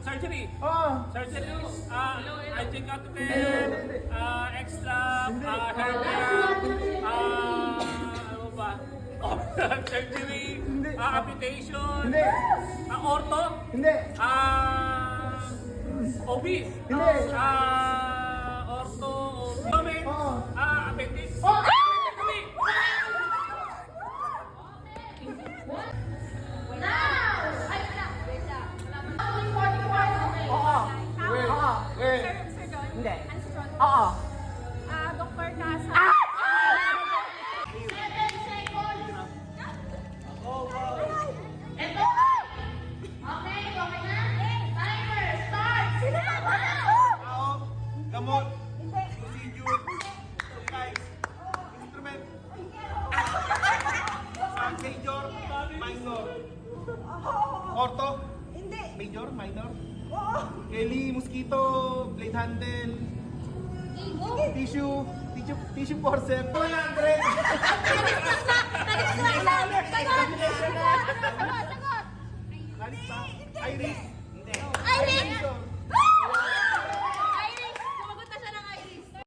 Surgery. Oo. Surgery. I check out extra, hair care, ano ba? Surgery, amputation, Hindi. ortho, Hindi. OB, Hindi. ortho, comment, Oo. appendix. Oo. Oo. Sir John? Hindi. Ano si John? Oo. Dr. Casa. 7 seconds. Ito. Okay, okay na? Timer, start. Tao, gamot, procedure, supplies, instrument, major, minor, ortho, major, minor, Kelly, mosquito, blade handle, tissue forceps, 100, Sagot. Kalis pa, iris, Iris.